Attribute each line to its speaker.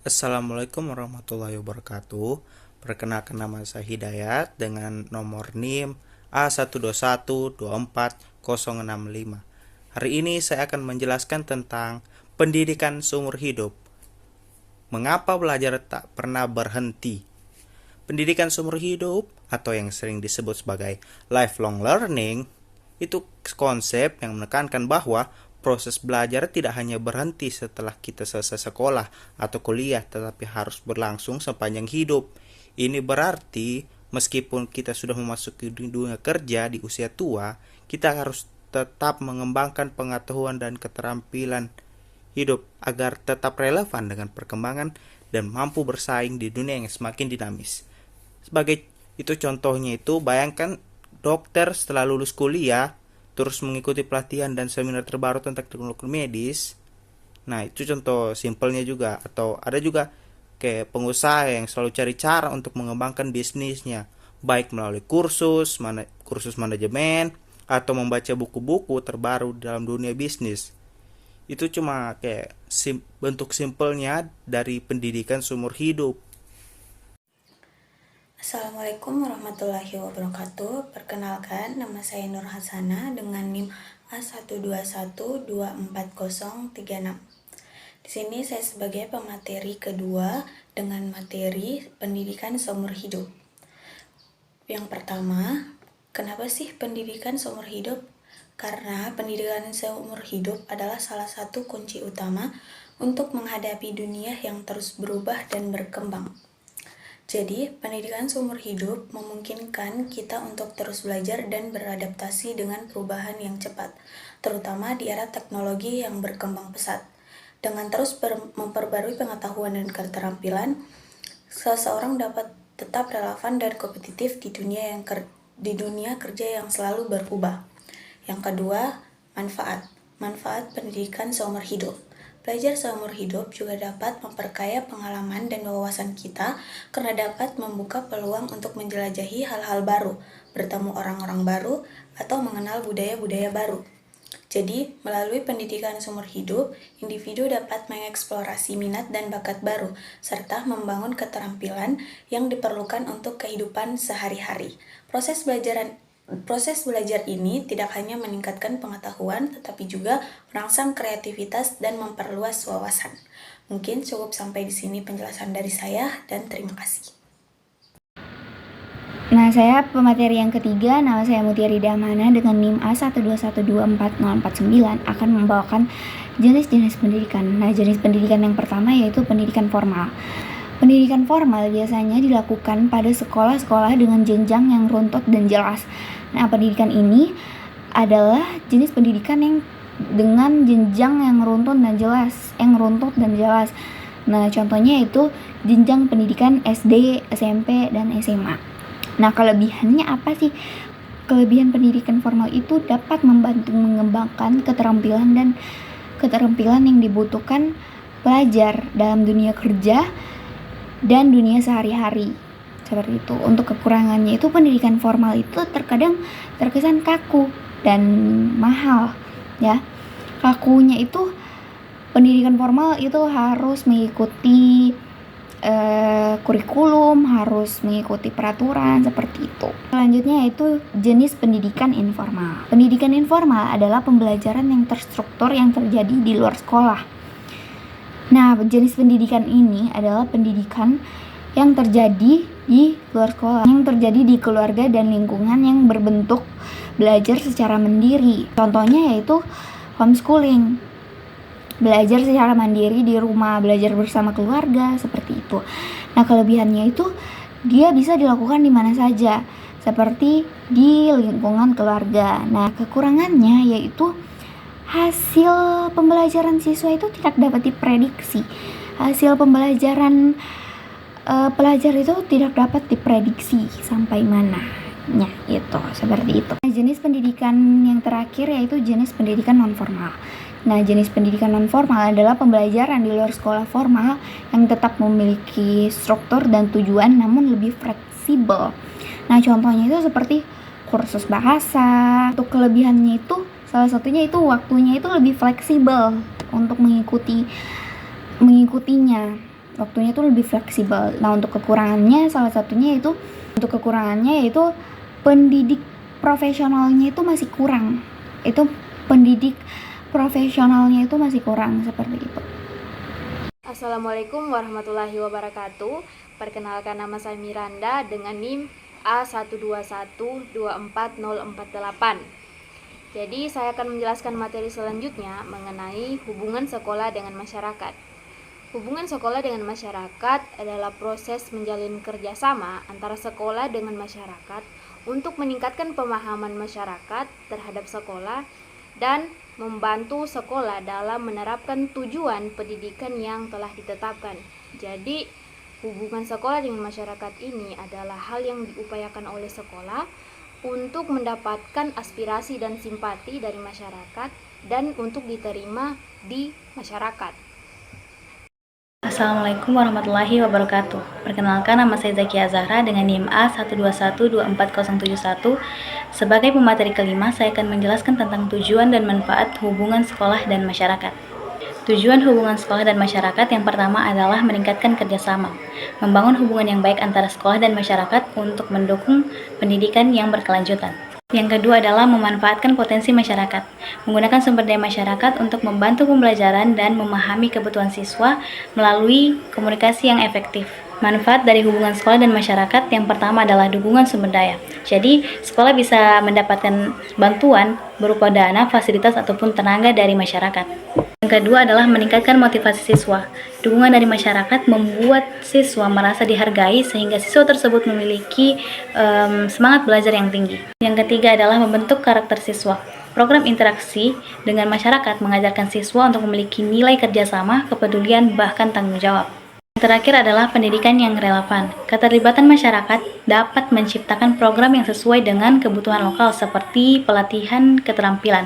Speaker 1: Assalamualaikum warahmatullahi wabarakatuh. Perkenalkan nama saya Hidayat dengan nomor NIM A121240065. Hari ini saya akan menjelaskan tentang pendidikan seumur hidup. Mengapa belajar tak pernah berhenti? Pendidikan seumur hidup atau yang sering disebut sebagai lifelong learning itu konsep yang menekankan bahwa proses belajar tidak hanya berhenti setelah kita selesai sekolah atau kuliah, tetapi harus berlangsung sepanjang hidup. Ini berarti meskipun kita sudah memasuki dunia kerja di usia tua, kita harus tetap mengembangkan pengetahuan dan keterampilan hidup agar tetap relevan dengan perkembangan dan mampu bersaing di dunia yang semakin dinamis. Sebagai itu contohnya itu bayangkan dokter setelah lulus kuliah terus mengikuti pelatihan dan seminar terbaru tentang teknologi medis. Nah, itu contoh simpelnya juga. Atau ada juga kayak pengusaha yang selalu cari cara untuk mengembangkan bisnisnya, baik melalui kursus manajemen atau membaca buku-buku terbaru dalam dunia bisnis. Itu cuma kayak bentuk simpelnya dari pendidikan seumur hidup.
Speaker 2: Assalamualaikum warahmatullahi wabarakatuh. Perkenalkan, nama saya Nur Hasana dengan NIM A121240036. Di sini saya sebagai pemateri kedua dengan materi pendidikan seumur hidup. Yang pertama, kenapa sih pendidikan seumur hidup? Karena pendidikan seumur hidup adalah salah satu kunci utama untuk menghadapi dunia yang terus berubah dan berkembang. Jadi, pendidikan seumur hidup memungkinkan kita untuk terus belajar dan beradaptasi dengan perubahan yang cepat, terutama di era teknologi yang berkembang pesat. Dengan terus memperbarui pengetahuan dan keterampilan, seseorang dapat tetap relevan dan kompetitif di dunia kerja yang selalu berubah. Yang kedua, manfaat pendidikan seumur hidup. Belajar seumur hidup juga dapat memperkaya pengalaman dan wawasan kita karena dapat membuka peluang untuk menjelajahi hal-hal baru, bertemu orang-orang baru, atau mengenal budaya-budaya baru. Jadi, melalui pendidikan seumur hidup, individu dapat mengeksplorasi minat dan bakat baru, serta membangun keterampilan yang diperlukan untuk kehidupan sehari-hari. Proses belajar ini tidak hanya meningkatkan pengetahuan, tetapi juga merangsang kreativitas dan memperluas wawasan. Mungkin cukup sampai di sini penjelasan dari saya, dan terima kasih.
Speaker 3: Nah, saya pemateri yang ketiga, nama saya Mutia Rida Amana dengan NIM A121240049 akan membawakan jenis-jenis pendidikan. Nah, jenis pendidikan yang pertama yaitu pendidikan formal. Pendidikan formal biasanya dilakukan pada sekolah-sekolah dengan jenjang yang runtut dan jelas. Nah, pendidikan ini adalah jenis pendidikan yang dengan jenjang yang runtut dan jelas. Nah, contohnya itu jenjang pendidikan SD, SMP, dan SMA. Nah, kelebihannya apa sih? Kelebihan pendidikan formal itu dapat membantu mengembangkan keterampilan yang dibutuhkan pelajar dalam dunia kerja dan dunia sehari-hari. Seperti itu. Untuk kekurangannya itu pendidikan formal itu terkadang terkesan kaku dan mahal, ya. Kakunya itu pendidikan formal itu harus mengikuti kurikulum, harus mengikuti peraturan seperti itu. Selanjutnya yaitu jenis pendidikan informal. Pendidikan informal adalah pembelajaran yang terstruktur yang terjadi di luar sekolah. Nah, jenis pendidikan ini adalah pendidikan yang terjadi di luar sekolah, yang terjadi di keluarga dan lingkungan yang berbentuk belajar secara mandiri. Contohnya yaitu homeschooling. Belajar secara mandiri di rumah, belajar bersama keluarga, seperti itu. Nah, kelebihannya itu dia bisa dilakukan di mana saja, seperti di lingkungan keluarga. Nah, kekurangannya yaitu hasil pembelajaran siswa itu tidak dapat diprediksi. Hasil pembelajaran pelajar itu tidak dapat diprediksi sampai mana. Ya, itu seperti itu. Nah, jenis pendidikan yang terakhir yaitu jenis pendidikan non-formal. Nah, jenis pendidikan non-formal adalah pembelajaran di luar sekolah formal yang tetap memiliki struktur dan tujuan namun lebih fleksibel. Nah, contohnya itu seperti kursus bahasa. Untuk kelebihannya itu salah satunya itu waktunya itu lebih fleksibel untuk mengikutinya. waktunya tuh lebih fleksibel. Nah, untuk kekurangannya salah satunya yaitu pendidik profesionalnya itu masih kurang. Seperti itu.
Speaker 4: Assalamualaikum warahmatullahi wabarakatuh. Perkenalkan, nama saya Miranda dengan NIM A121240448. Jadi saya akan menjelaskan materi selanjutnya mengenai hubungan sekolah dengan masyarakat. Hubungan sekolah dengan masyarakat adalah proses menjalin kerjasama antara sekolah dengan masyarakat untuk meningkatkan pemahaman masyarakat terhadap sekolah dan membantu sekolah dalam menerapkan tujuan pendidikan yang telah ditetapkan. Jadi, hubungan sekolah dengan masyarakat ini adalah hal yang diupayakan oleh sekolah untuk mendapatkan aspirasi dan simpati dari masyarakat dan untuk diterima di masyarakat.
Speaker 5: Assalamualaikum warahmatullahi wabarakatuh. Perkenalkan, nama saya Zakia Zahra dengan NIM A121244071. Sebagai pemateri kelima, saya akan menjelaskan tentang tujuan dan manfaat hubungan sekolah dan masyarakat. Tujuan hubungan sekolah dan masyarakat yang pertama adalah meningkatkan kerjasama, membangun hubungan yang baik antara sekolah dan masyarakat untuk mendukung pendidikan yang berkelanjutan. Yang kedua adalah memanfaatkan potensi masyarakat, menggunakan sumber daya masyarakat untuk membantu pembelajaran dan memahami kebutuhan siswa melalui komunikasi yang efektif. Manfaat dari hubungan sekolah dan masyarakat yang pertama adalah dukungan sumber daya. Jadi, sekolah bisa mendapatkan bantuan berupa dana, fasilitas, ataupun tenaga dari masyarakat. Yang kedua adalah meningkatkan motivasi siswa. Dukungan dari masyarakat membuat siswa merasa dihargai sehingga siswa tersebut memiliki semangat belajar yang tinggi. Yang ketiga adalah membentuk karakter siswa. Program interaksi dengan masyarakat mengajarkan siswa untuk memiliki nilai kerjasama, kepedulian, bahkan tanggung jawab. Yang terakhir adalah pendidikan yang relevan. Keterlibatan masyarakat dapat menciptakan program yang sesuai dengan kebutuhan lokal seperti pelatihan keterampilan,